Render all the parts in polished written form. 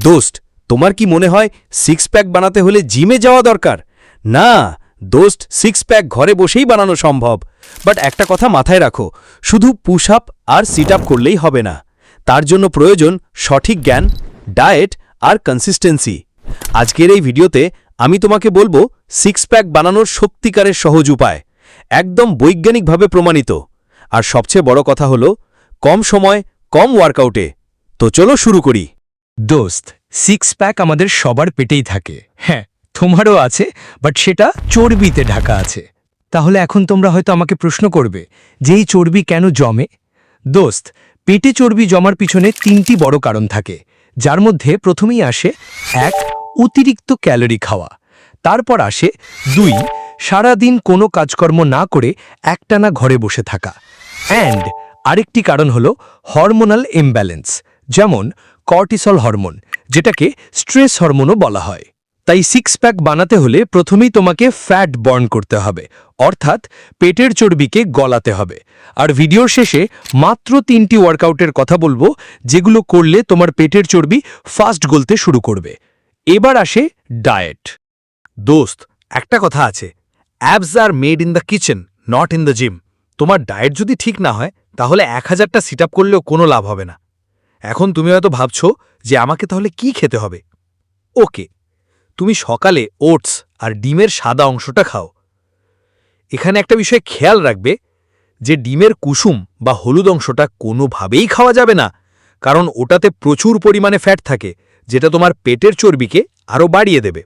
দোস্ত, তোমার কি মনে হয় সিক্স প্যাক বানাতে হলে জিমে যাওয়া দরকার? না দোস্ত, সিক্স প্যাক ঘরে বসেই বানানো সম্ভব। বাট একটা কথা মাথায় রাখো, শুধু পুশ আপ আর সিট আপ করলেই হবে না। তার জন্য প্রয়োজন সঠিক জ্ঞান, ডায়েট আর কনসিস্টেন্সি। আজকের এই ভিডিওতে আমি তোমাকে বলবো সিক্স প্যাক বানানোর সত্যিকারের সহজ উপায়, একদম বৈজ্ঞানিকভাবে প্রমাণিত। আর সবচেয়ে বড় কথা হলো কম সময়, কম ওয়ার্কআউটে। তো চলো শুরু করি। দোস্ত, সিক্স প্যাক আমাদের সবার পেটেই থাকে। হ্যাঁ, তোমারও আছে, বাট সেটা চর্বিতে ঢাকা আছে। তাহলে এখন তোমরা হয়তো আমাকে প্রশ্ন করবে যে এই চর্বি কেন জমে? দোস্ত, পেটে চর্বি জমার পিছনে তিনটি বড় কারণ থাকে, যার মধ্যে প্রথমেই আসে 1. অতিরিক্ত ক্যালোরি খাওয়া। তারপর আসে 2. সারাদিন কোনো কাজকর্ম না করে একটানা ঘরে বসে থাকা। অ্যান্ড আরেকটি কারণ হলো হরমোনাল ইমব্যালেন্স, যেমন কর্টিসল হরমোন, যেটাকে স্ট্রেস হরমোনও বলা হয়। তাই সিক্স প্যাক বানাতে হলে প্রথমেই তোমাকে ফ্যাট বার্ন করতে হবে, অর্থাৎ পেটের চর্বিকে গলাতে হবে। আর ভিডিওর শেষে মাত্র 3টি ওয়ার্কআউটের কথা বলবো, যেগুলো করলে তোমার পেটের চর্বি ফাস্ট গলতে শুরু করবে। এবার আসে ডায়েট। দোস্ত, একটা কথা আছে, abs are made in the kitchen, not in the gym. তোমার ডায়েট যদি ঠিক না হয়, তাহলে 1000টা সিট আপ করলেও কোনো লাভ হবে না। এখন তুমি হয়তো ভাবছো যে আমাকে তাহলে কি খেতে হবে। ওকে, তুমি সকালে ওটস আর ডিমের সাদা অংশটা খাও। এখানে একটা বিষয় খেয়াল রাখবে যে ডিমের কুসুম বা হলুদ অংশটা কোনোভাবেই খাওয়া যাবে না, কারণ ওটাতে প্রচুর পরিমাণে ফ্যাট থাকে, যেটা তোমার পেটের চর্বিকে আরও বাড়িয়ে দেবে।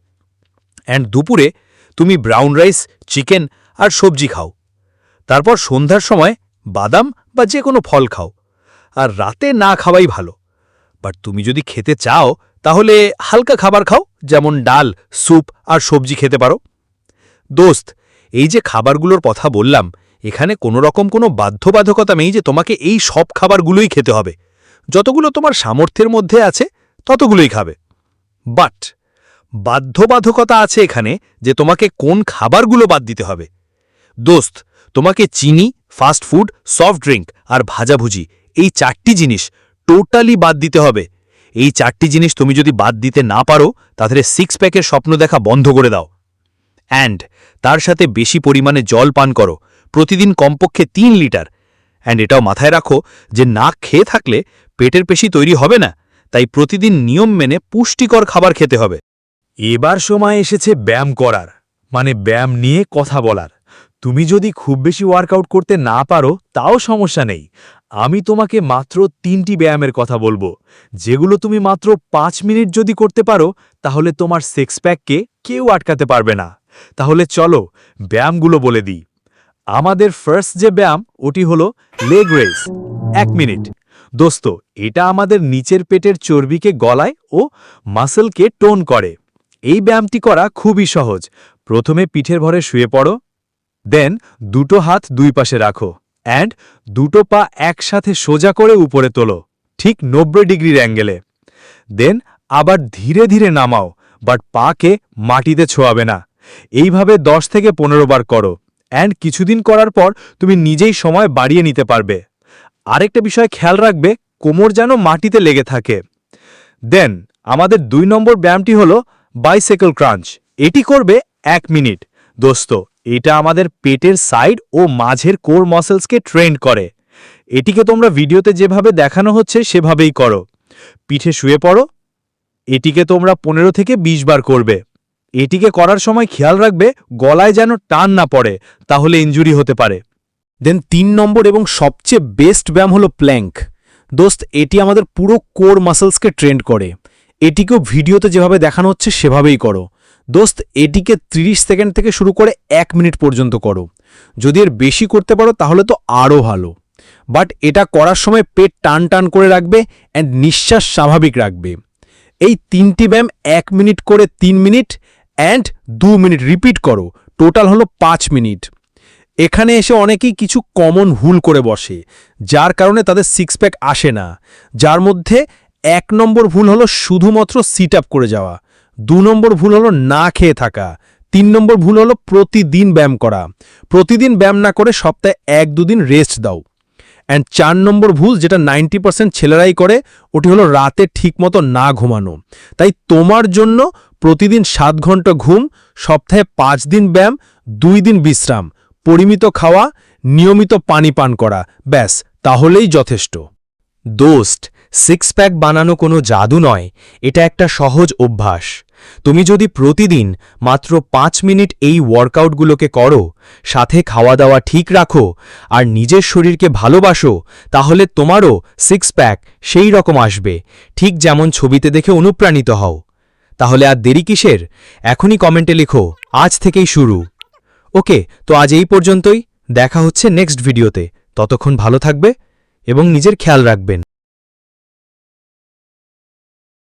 অ্যান্ড দুপুরে তুমি ব্রাউন রাইস, চিকেন আর সবজি খাও। তারপর সন্ধ্যার সময় বাদাম বা যে কোনো ফল খাও। আর রাতে না খাওয়াই ভালো। বাট তুমি যদি খেতে চাও, তাহলে হালকা খাবার খাও, যেমন ডাল, স্যুপ আর সবজি খেতে পারো। দোস্ত, এই যে খাবারগুলোর কথা বললাম, এখানে কোনো রকম কোনো বাধ্যবাধকতা নেই যে তোমাকে এই সব খাবারগুলোই খেতে হবে। যতগুলো তোমার সামর্থ্যের মধ্যে আছে ততগুলোই খাবে। বাট বাধ্যবাধকতা আছে এখানে যে তোমাকে কোন খাবারগুলো বাদ দিতে হবে। দোস্ত, তোমাকে চিনি, ফাস্ট ফুড, সফট ড্রিঙ্ক আর ভাজাভুজি, এই 4টি জিনিস টোটালি বাদ দিতে হবে। এই 4টি জিনিস তুমি যদি বাদ দিতে না পারো, তাহলে সিক্স প্যাকের স্বপ্ন দেখা বন্ধ করে দাও। অ্যান্ড তার সাথে বেশি পরিমাণে জল পান করো, প্রতিদিন কমপক্ষে 3 লিটার। অ্যান্ড এটাও মাথায় রাখো যে না খেয়ে থাকলে পেটের পেশি তৈরি হবে না, তাই প্রতিদিন নিয়ম মেনে পুষ্টিকর খাবার খেতে হবে। এবার সময় এসেছে ব্যায়াম করার, মানে ব্যায়াম নিয়ে কথা বলার। তুমি যদি খুব বেশি ওয়ার্কআউট করতে না পারো, তাও সমস্যা নেই। আমি তোমাকে মাত্র 3টি ব্যায়ামের কথা বলবো, যেগুলো তুমি মাত্র 5 মিনিট যদি করতে পারো, তাহলে তোমার সিক্স প্যাককে কেউ আটকাতে পারবে না। তাহলে চলো ব্যায়ামগুলো বলে দিই। আমাদের ফার্স্ট যে ব্যায়াম, ওটি হলো লেগ রেজ, 1 মিনিট। দোস্ত, এটা আমাদের নিচের পেটের চর্বিকে গলায় ও মাসলকে টোন করে। এই ব্যায়ামটি করা খুবই সহজ। প্রথমে পিঠের ভরে শুয়ে পড়ো, দেন দুটো হাত দুই পাশে রাখো, অ্যান্ড দুটো পা একসাথে সোজা করে উপরে তোলো, ঠিক 90 ডিগ্রির অ্যাঙ্গেলে। দেন আবার ধীরে ধীরে নামাও, বাট পাকে মাটিতে ছোঁয়াবে না। এইভাবে 10 থেকে 15 বার করো, অ্যান্ড কিছুদিন করার পর তুমি নিজেই সময় বাড়িয়ে নিতে পারবে। আরেকটা বিষয় খেয়াল রাখবে, কোমর যেন মাটিতে লেগে থাকে। দেন আমাদের 2 নম্বর ব্যায়ামটি হলো বাইসাইকেল ক্রাঞ্চ। এটি করবে 1 মিনিট। দোস্ত, এটা আমাদের পেটের সাইড ও মাঝের কোর মাসলসকে ট্রেন করে। এটিকে তোমরা ভিডিওতে যেভাবে দেখানো হচ্ছে সেভাবেই করো। পিঠে শুয়ে পড়ো, এটিকে তোমরা 15 থেকে 20 বার করবে। এটিকে করার সময় খেয়াল রাখবে গলায় যেন টান না পড়ে, তাহলে ইনজুরি হতে পারে। দেন 3 নম্বর এবং সবচেয়ে বেস্ট ব্যায়াম হলো প্ল্যাঙ্ক। দোস্ত, এটি আমাদের পুরো কোর মাসলসকে ট্রেন করে। এটিকেও ভিডিওতে যেভাবে দেখানো হচ্ছে সেভাবেই করো। দোস্ত, এটিকে 30 সেকেন্ড থেকে শুরু করে 1 মিনিট পর্যন্ত করো। যদি এর বেশি করতে পারো তাহলে তো আরও ভালো। বাট এটা করার সময় পেট টান টান করে রাখবে অ্যান্ড নিঃশ্বাস স্বাভাবিক রাখবে। এই 3টি ব্যায়াম 1 মিনিট করে 3 মিনিট অ্যান্ড 2 মিনিট রিপিট করো, টোটাল হলো 5 মিনিট। এখানে এসে অনেকেই কিছু কমন ভুল করে বসে, যার কারণে তাদের সিক্স প্যাক আসে না। যার মধ্যে 1 নম্বর ভুল হলো শুধুমাত্র সিট আপ করে যাওয়া, 2 নম্বর ভুল হলো না খেয়ে থাকা, 3 নম্বর ভুল হলো প্রতিদিন ব্যায়াম করা। প্রতিদিন ব্যায়াম না করে সপ্তাহে 1-2 দিন রেস্ট দাও। অ্যান্ড 4 নম্বর ভুল যেটা 90% ছেলেরাই করে, ওটি হলো রাতে ঠিকমতো না ঘুমানো। তাই তোমার জন্য প্রতিদিন 7 ঘন্টা ঘুম, সপ্তাহে 5 দিন ব্যায়াম, 2 দিন বিশ্রাম, পরিমিত খাওয়া, নিয়মিত পানি পান করা, ব্যাস তাহলেই যথেষ্ট। দোস্ত, সিক্স প্যাক বানানো কোনো জাদু নয়, এটা একটা সহজ অভ্যাস। তুমি যদি প্রতিদিন মাত্র 5 মিনিট এই ওয়ার্কআউটগুলোকে করো, সাথে খাওয়া দাওয়া ঠিক রাখো আর নিজের শরীরকে ভালোবাসো, তাহলে তোমারও সিক্স প্যাক সেই রকম আসবে, ঠিক যেমন ছবিতে দেখে অনুপ্রাণিত হও। তাহলে আর দেরি কিসের? এখনই কমেন্টে লিখো, আজ থেকেই শুরু। ওকে, তো আজ এই পর্যন্তই। দেখা হচ্ছে নেক্সট ভিডিওতে। ততক্ষণ ভালো থাকবে এবং নিজের খেয়াল রাখবেন।